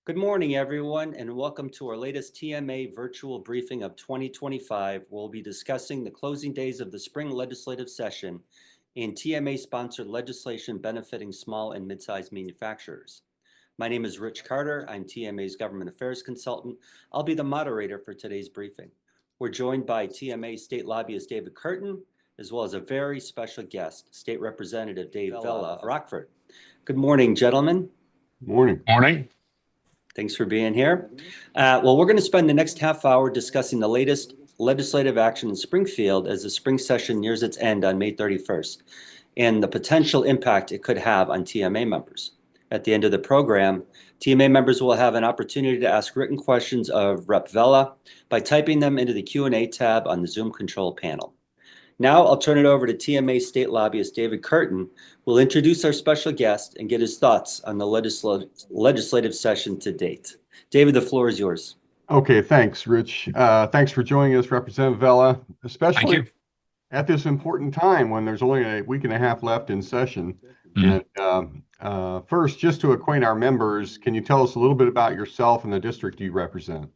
Good morning, everyone, and welcome to our latest TMA virtual briefing of 2025. We'll be discussing the closing days of the spring legislative session and TMA-sponsored legislation benefiting small and mid-sized manufacturers. My name is Rich Carter. I'm TMA's government affairs consultant. I'll be the moderator for today's briefing. We're joined by TMA State Lobbyist David Curtin, as well as a very special guest, State Representative Dave Vella of Rockford. Good morning, gentlemen. Morning. Morning. Thanks for being here. Well, we're going to spend the next half hour discussing the latest legislative action in Springfield as the spring session nears its end on May 31st and the potential impact it could have on TMA members. At the end of the program, TMA members will have an opportunity to ask written questions of Rep. Vella by typing them into the Q&A tab on the Zoom control panel. Now I'll turn it over to TMA State Lobbyist David Curtin, who will introduce our special guest and get his thoughts on the legislative session to date. David, the floor is yours. Okay, thanks, Rich. Thanks for joining us, Representative Vella, Thank especially you. at this important time when there's only a week and a half left in session. Mhm. And first, just to acquaint our members, can you tell us a little bit about yourself and the district you represent?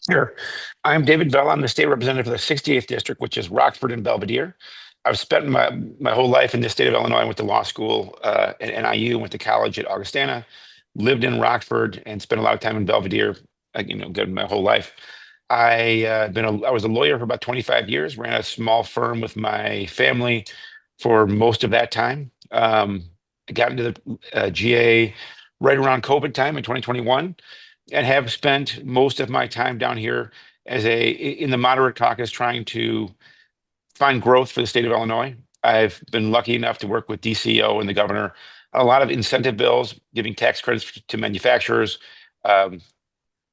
Sure. I'm David Vella. I'm the state representative for the 68th district, which is Rockford and Belvedere. I've spent my whole life in the state of Illinois. I went to law school at NIU, went to college at Augustana, lived in Rockford, and spent a lot of time in Belvedere. My whole life. I was a lawyer for about 25 years. Ran a small firm with my family for most of that time. I got into the GA right around COVID time in 2021. And have spent most of my time down here in the moderate caucus trying to find growth for the state of Illinois. I've been lucky enough to work with DCO and the governor on a lot of incentive bills, giving tax credits to manufacturers. Um,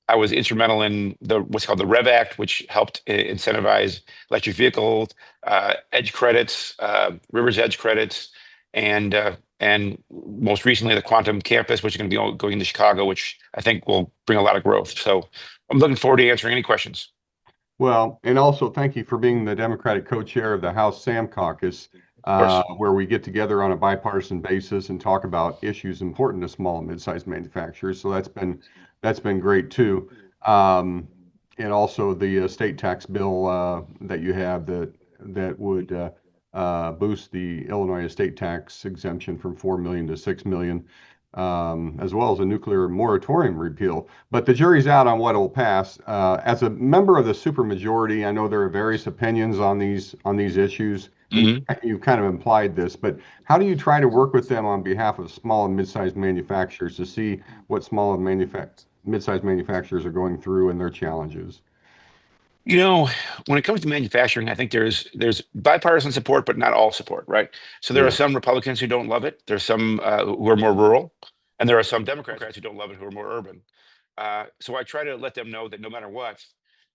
I was instrumental in what's called the REV Act, which helped incentivize electric vehicles, edge credits, Rivers Edge credits, and most recently the Quantum Campus, which is going to be going to Chicago, which I think will bring a lot of growth. So I'm looking forward to answering any questions. Well, and also thank you for being the Democratic co-chair of the House SAM caucus, where we get together on a bipartisan basis and talk about issues important to small and mid-sized manufacturers. So that's been great too. And also the estate tax bill that you have that would boost the Illinois estate tax exemption from 4 million to 6 million, as well as a nuclear moratorium repeal. But the jury's out on what will pass. As a member of the supermajority, I know there are various opinions on these issues. Mhm. You've kind of implied this, but how do you try to work with them on behalf of small and mid-sized manufacturers to see what small and mid-sized manufacturers are going through and their challenges? When it comes to manufacturing, I think there's bipartisan support, but not all support, right? So there are Yeah. some Republicans who don't love it. There's some who are more rural, and there are some Democrats who don't love it, who are more urban. So I try to let them know that no matter what,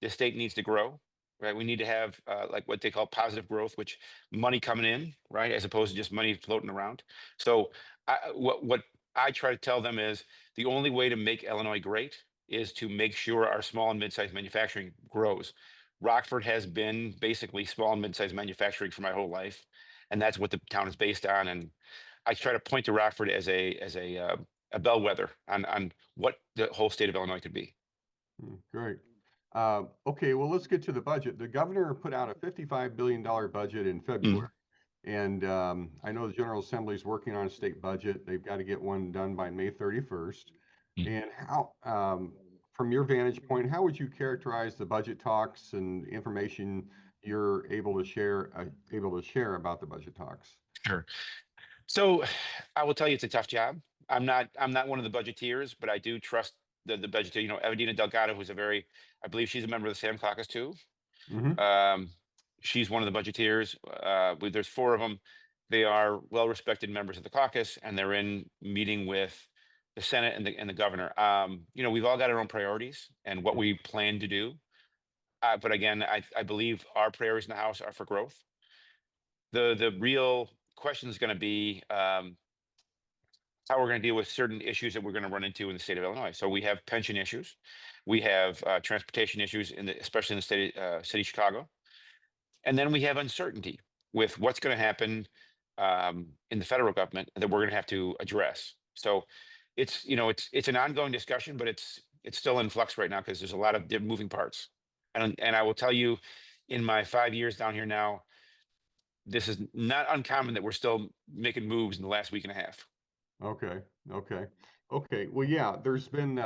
the state needs to grow, right? We need to have like what they call positive growth, which money coming in, right, as opposed to just money floating around. So what I try to tell them is the only way to make Illinois great is to make sure our small and mid-sized manufacturing grows. Rockford has been basically small and mid-sized manufacturing for my whole life, and that's what the town is based on. And I try to point to Rockford as a bellwether on what the whole state of Illinois could be. Great. Okay, well, let's get to the budget. The governor put out a $55 billion budget in February. Mm. And I know the General Assembly is working on a state budget. They've got to get one done by May 31st. Mm. And from your vantage point, how would you characterize the budget talks and information you're able to share about the budget talks? Sure. So I will tell you, it's a tough job. I'm not one of the budgeteers, but I do trust the budgeteer. Evedina Delgado, I believe she's a member of the Sam Caucus too. Hmm. Um, she's one of the budgeteers. There's four of them. They are well-respected members of the caucus, and they're in meeting with the Senate and the governor. We've all got our own priorities and what we plan to do. But again, I believe our priorities in the House are for growth. The real question is going to be how we're going to deal with certain issues that we're going to run into in the state of Illinois. So we have pension issues, we have transportation issues especially in the city of Chicago. And then we have uncertainty with what's going to happen in the federal government that we're going to have to address. So it's an ongoing discussion, but it's still in flux right now because there's a lot of moving parts. And I will tell you, in my 5 years down here now, this is not uncommon that we're still making moves in the last week and a half. Okay, okay, okay. Well, yeah, there's been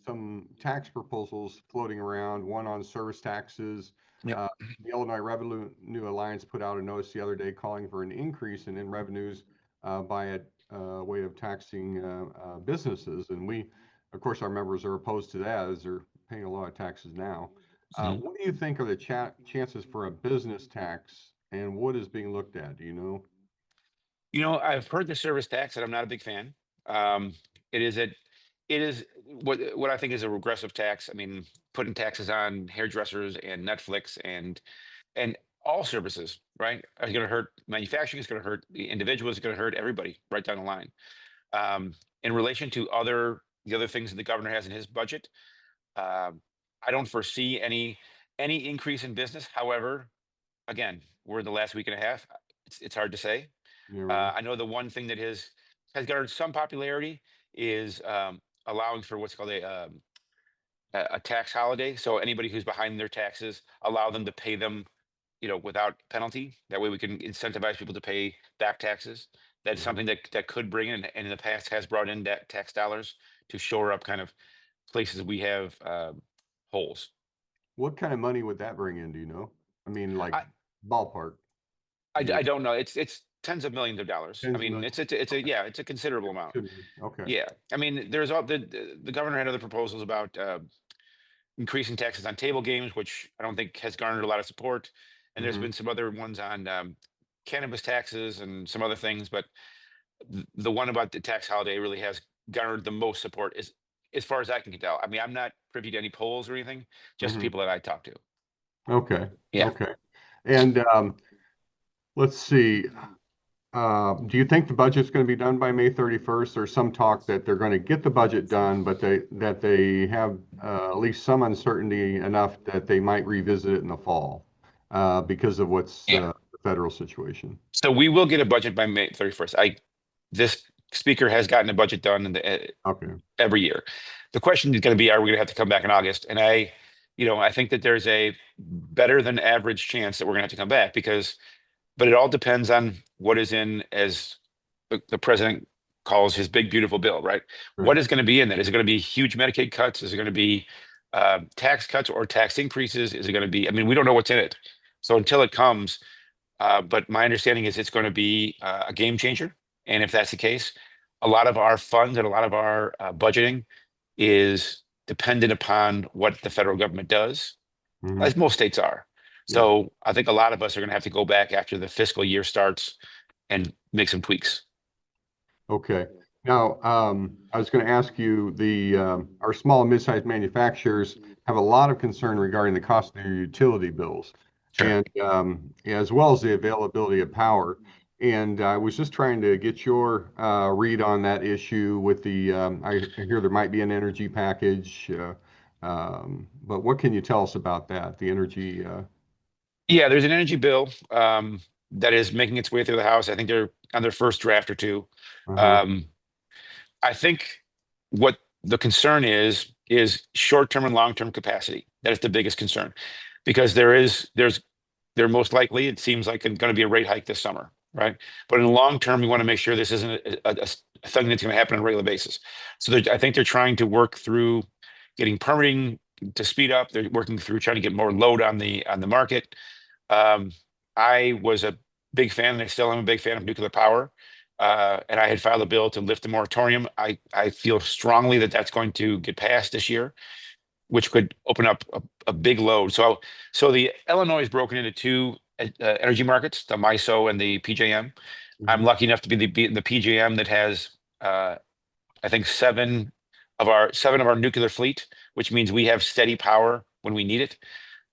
some tax proposals floating around, one on service taxes. Yep. The Illinois Revenue Alliance put out a notice the other day calling for an increase in revenues by a way of taxing businesses. And we, of course, our members are opposed to that as they're paying a lot of taxes now. Mhm. What do you think are the chances for a business tax, and what is being looked at? Do you know? I've heard the service tax, and I'm not a big fan. Um, it is what I think is a regressive tax. I mean, putting taxes on hairdressers and Netflix and all services, right? Are going to hurt manufacturing. It's going to hurt the individuals. It's going to hurt everybody right down the line. In relation to the other things that the governor has in his budget, I don't foresee any increase in business. However, again, we're in the last week and a half. It's hard to say. Yeah, right. I know the one thing that has garnered some popularity is allowing for what's called a tax holiday. So anybody who's behind their taxes, allow them to pay them, without penalty. That way we can incentivize people to pay back taxes. That's Mhm. something that could bring in, and in the past has brought in that tax dollars to shore up kind of places we have holes. What kind of money would that bring in? Do you know? I mean, like I, ballpark. I, Do you I don't know. It's tens of millions of dollars. I tens of mean, millions? Okay. it's a considerable amount. Could be. Okay. Yeah, I mean, there's all the governor had other proposals about increasing taxes on table games, which I don't think has garnered a lot of support. And there's Hmm. been some other ones on cannabis taxes and some other things, but the one about the tax holiday really has garnered the most support, as far as I can tell. I mean, I'm not privy to any polls or anything, just Hmm. people that I talk to. Okay. Yeah. Okay. And let's see. Do you think the budget's going to be done by May 31st? There's some talk that they're going to get the budget done, but they have at least some uncertainty enough that they might revisit it in the fall because of what's Yeah. the federal situation. So we will get a budget by May 31st. This speaker has gotten a budget done Okay. every year. The question is going to be, are we going to have to come back in August? And I think that there's a better than average chance that we're going to have to come back but it all depends on what is in, as the president calls his big, beautiful bill, right? Right. What is going to be in that? Is it going to be huge Medicaid cuts? Is it going to be tax cuts or tax increases? Is it going to be, I mean, we don't know what's in it. So until it comes, but my understanding is it's going to be a game changer. And if that's the case, a lot of our funds and a lot of our budgeting is dependent upon what the federal government does, Mhm. as most states are. Yeah. So I think a lot of us are going to have to go back after the fiscal year starts and make some tweaks. Okay. Now, I was going to ask you, our small and mid-sized manufacturers have a lot of concern regarding the cost of their utility bills, Sure. and as well as the availability of power. And I was just trying to get your read on that issue with I hear there might be an energy package, but what can you tell us about that, the energy? Yeah, there's an energy bill that is making its way through the House. I think they're on their first draft or two. Uh-huh. I think what the concern is short-term and long-term capacity. That is the biggest concern, because there most likely, it seems like, going to be a rate hike this summer, right? But in the long term, we want to make sure this isn't a thing that's going to happen on a regular basis. So I think they're trying to work through getting permitting to speed up. They're working through trying to get more load on the market. I was a big fan, and I still am a big fan of nuclear power. And I had filed a bill to lift the moratorium. I feel strongly that that's going to get passed this year, which could open up a big load. So the Illinois is broken into two energy markets, the MISO and the PJM. I'm Mhm. lucky enough to be the PJM that has, I think, seven of our nuclear fleet, which means we have steady power when we need it.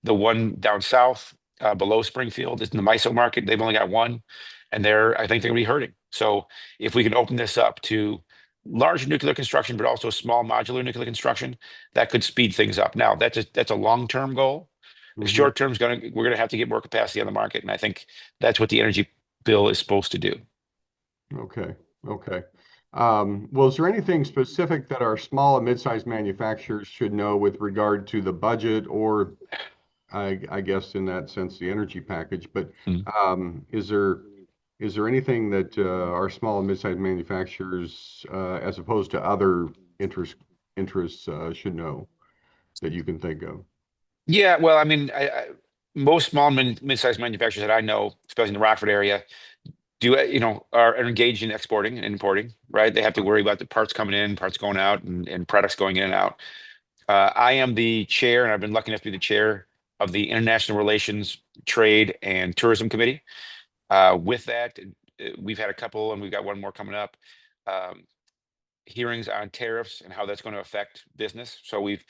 The one down south, below Springfield, is in the MISO market. They've only got one, and I think they're going to be hurting. So if we can open this up to large nuclear construction, but also small modular nuclear construction, that could speed things up. Now, that's a long-term goal. The Mhm. short term we're going to have to get more capacity on the market, and I think that's what the energy bill is supposed to do. Okay. Okay. Well, is there anything specific that our small and mid-sized manufacturers should know with regard to the budget or I guess in that sense, the energy package, but Mhm. is there anything that our small and mid-sized manufacturers, as opposed to other interests, should know that you can think of? Yeah, well, I mean, most small and mid-sized manufacturers that I know, especially in the Rockford area, are engaged in exporting and importing, right? They have to worry about the parts coming in, parts going out, and products going in and out. I am the chair, and I've been lucky enough to be the chair of the International Relations, Trade, and Tourism Committee. With that, we've had a couple, and we've got one more coming up. Um, Hearings on tariffs and how that's going to affect business. So we've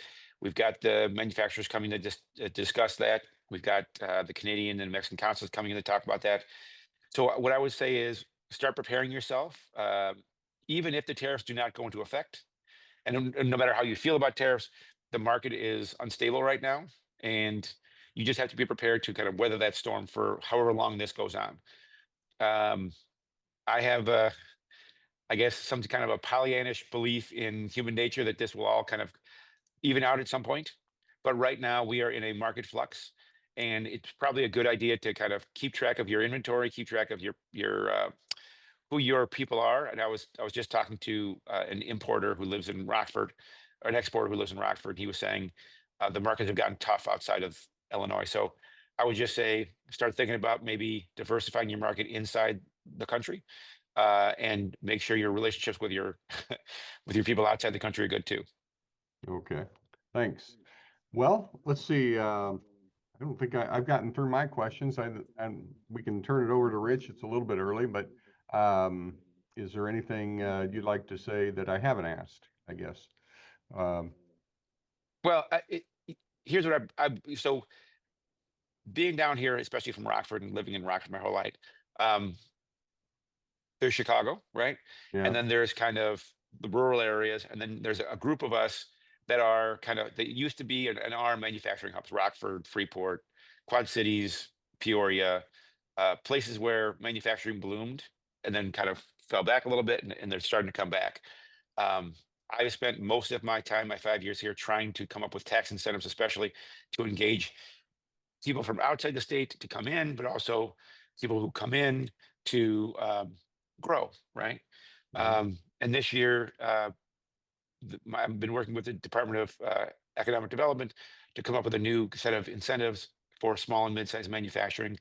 got the manufacturers coming to just discuss that. We've got the Canadian and Mexican consuls coming in to talk about that. So what I would say is start preparing yourself, even if the tariffs do not go into effect. And no matter how you feel about tariffs, the market is unstable right now, and you just have to be prepared to kind of weather that storm for however long this goes on. Um, I have I guess some kind of a Pollyannish belief in human nature that this will all kind of even out at some point. But right now we are in a market flux, and it's probably a good idea to kind of keep track of your inventory, keep track of your who your people are. And I was just talking to an importer who lives in Rockford, or an exporter who lives in Rockford. He was saying the markets have gotten tough outside of Illinois. So I would just say start thinking about maybe diversifying your market inside the country, and make sure your relationships with your with your people outside the country are good too. Okay, thanks. Well, let's see. I don't think I've gotten through my questions. And we can turn it over to Rich. It's a little bit early, but um, is there anything you'd like to say that I haven't asked, I guess? Um, Well, here's what so being down here, especially from Rockford and living in Rockford my whole life, um, there's Chicago, right? yeah. And then there's kind of the rural areas, and then there's a group of us that are kind of that used to be and are manufacturing hubs: Rockford, Freeport, Quad Cities, Peoria, places where manufacturing bloomed and then kind of fell back a little bit, and they're starting to come back. Um, I've spent most of my time, my 5 years here, trying to come up with tax incentives, especially to engage people from outside the state to come in, but also people who come in to grow, right? Mhm. And this year, I've been working with the Department of Economic Development to come up with a new set of incentives for small and mid-sized manufacturing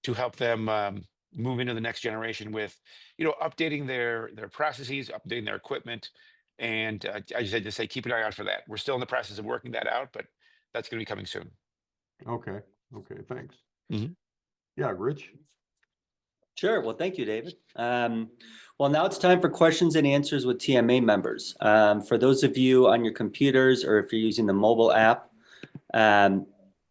to help them move into the next generation with, updating their processes, updating their equipment. And I just had to say, keep an eye out for that. We're still in the process of working that out, but that's going to be coming soon. Okay. Okay. Thanks. Mhm. Yeah, Rich. Sure. Well, thank you, David. Well, now it's time for questions and answers with TMA members. For those of you on your computers, or if you're using the mobile app,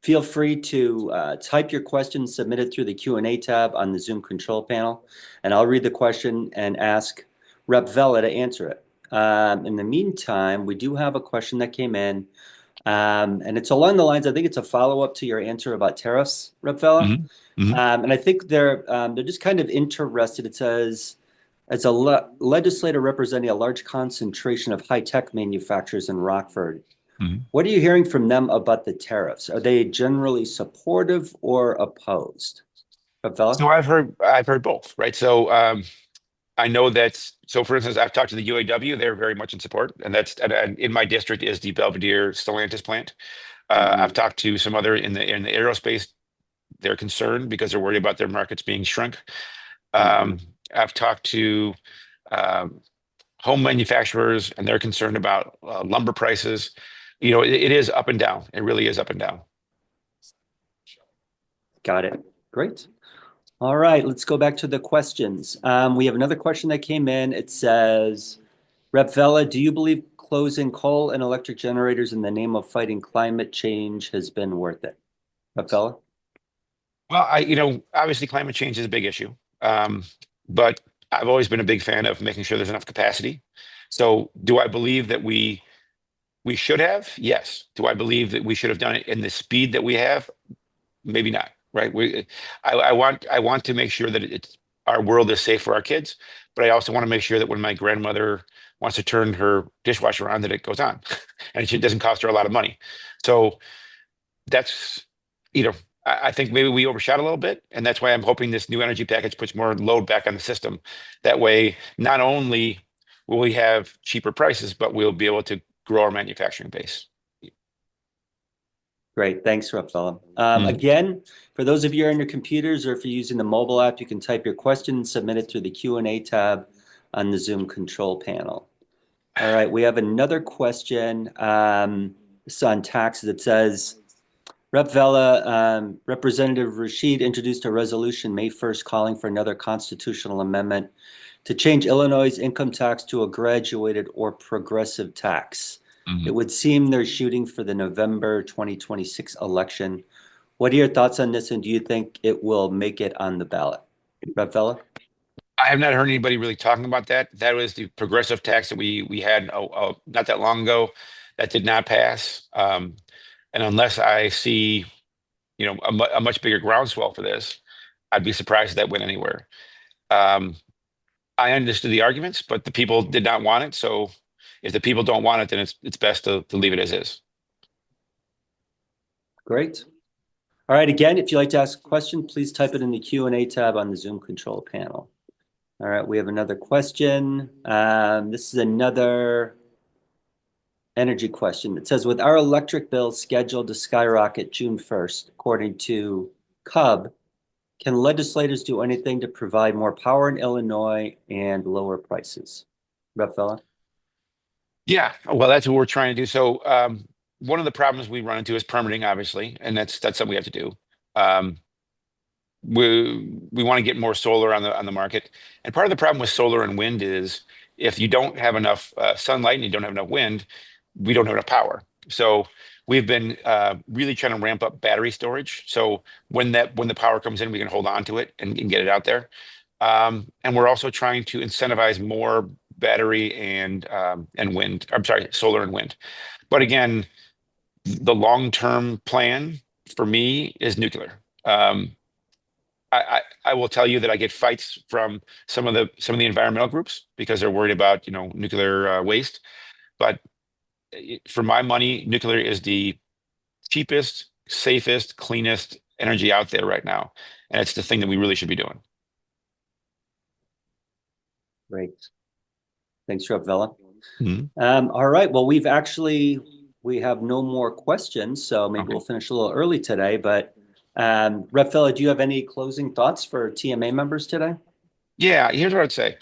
feel free to type your question, submit it through the Q&A tab on the Zoom control panel, and I'll read the question and ask Rep. Vella to answer it. In the meantime, we do have a question that came in, and it's along the lines, I think it's a follow-up to your answer about tariffs, Rep. Vella. Mhm. Mhm. And I think they're just kind of interested. It says, as a legislator representing a large concentration of high-tech manufacturers in Rockford, Mhm. what are you hearing from them about the tariffs? Are they generally supportive or opposed? Fella? So I've heard both, right? So I know so for instance, I've talked to the UAW, they're very much in support, and and in my district is the Belvedere Stellantis plant. I've talked to some other in the aerospace, they're concerned because they're worried about their markets being shrunk. Mhm. I've talked to um, home manufacturers, and they're concerned about lumber prices. It is up and down. It really is up and down. Got it. Great. All right, let's go back to the questions. We have another question that came in. It says, Rep. Vella, do you believe closing coal and electric generators in the name of fighting climate change has been worth it? Rep. Vella? Well, obviously climate change is a big issue. But I've always been a big fan of making sure there's enough capacity. So do I believe that we should have? Yes. Do I believe that we should have done it in the speed that we have? Maybe not, right? I want to make sure that it's our world is safe for our kids. But I also want to make sure that when my grandmother wants to turn her dishwasher on, that it goes on, and it doesn't cost her a lot of money. So that's, I think maybe we overshot a little bit, and that's why I'm hoping this new energy package puts more load back on the system. That way, not only will we have cheaper prices, but we'll be able to grow our manufacturing base. Great, thanks, Rep. Vella. Again, for those of you who are on your computers, or if you're using the mobile app, you can type your question and submit it through the Q&A tab on the Zoom control panel. All right, we have another question. It's on taxes. It says, Rep. Vella, Representative Rashid introduced a resolution May 1st calling for another constitutional amendment to change Illinois' income tax to a graduated or progressive tax. It would seem they're shooting for the November 2026 election. What are your thoughts on this, and do you think it will make it on the ballot? Rep. Vella? I have not heard anybody really talking about that. That was the progressive tax that we had not that long ago. That did not pass. And unless I see, a much bigger groundswell for this, I'd be surprised if that went anywhere. I understood the arguments, but the people did not want it. So if the people don't want it, then it's best to leave it as is. Great. All right, again, if you'd like to ask a question, please type it in the Q&A tab on the Zoom control panel. All right, we have another question. This is another energy question. It says, with our electric bill scheduled to skyrocket June 1st, according to CUB, can legislators do anything to provide more power in Illinois and lower prices? Rep. Vella? Yeah, well, that's what we're trying to do. So one of the problems we run into is permitting, obviously, and that's something we have to do. We want to get more solar on the market, and part of the problem with solar and wind is if you don't have enough sunlight and you don't have enough wind, we don't have enough power. So we've been really trying to ramp up battery storage. So when the power comes in, we can hold on to it and get it out there. And we're also trying to incentivize more battery and wind. I'm sorry, solar and wind. But again, the long-term plan for me is nuclear. I will tell you that I get fights from some of the environmental groups because they're worried about nuclear waste. But for my money, nuclear is the cheapest, safest, cleanest energy out there right now, and it's the thing that we really should be doing. Great. Thanks, Rep. Vella. Mm-hmm. All right. Well, we have no more questions, so maybe we'll finish a little early today. But Rep. Vella, do you have any closing thoughts for TMA members today? Yeah, here's what I'd say.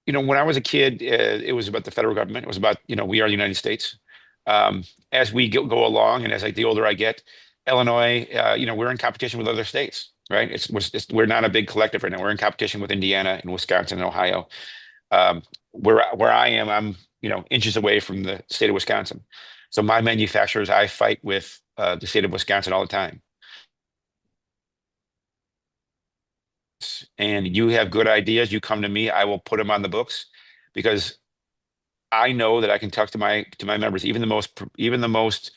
When I was a kid, it was about the federal government. It was about, we are the United States. As we go along, and as the older I get, Illinois, we're in competition with other states, right? We're not a big collective right now. We're in competition with Indiana and Wisconsin and Ohio. Where I am, I'm inches away from the state of Wisconsin. So my manufacturers, I fight with the state of Wisconsin all the time. And you have good ideas, you come to me, I will put them on the books, because I know that I can talk to my members, even the most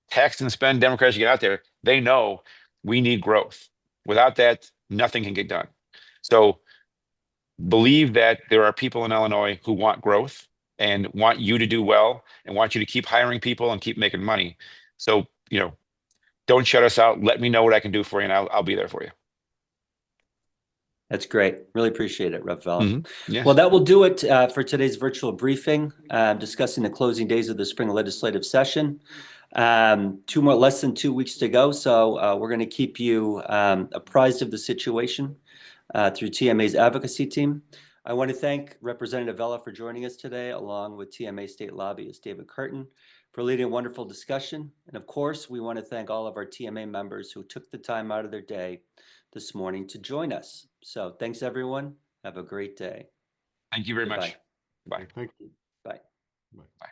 tax and spend Democrats you get out there. They know we need growth. Without that, nothing can get done. So believe that there are people in Illinois who want growth and want you to do well and want you to keep hiring people and keep making money. So don't shut us out. Let me know what I can do for you, and I'll be there for you. That's great. Really appreciate it, Rep. Vella. Mm-hmm. Yes. Well, that will do it for today's virtual briefing discussing the closing days of the spring legislative session. Less than 2 weeks to go, so we're going to keep you apprised of the situation through TMA's advocacy team. I want to thank Representative Vella for joining us today, along with TMA State Lobbyist David Curtin, for leading a wonderful discussion. And of course, we want to thank all of our TMA members who took the time out of their day this morning to join us. So thanks, everyone. Have a great day. Thank you very much. Bye. Bye. Thank you. Bye. Bye.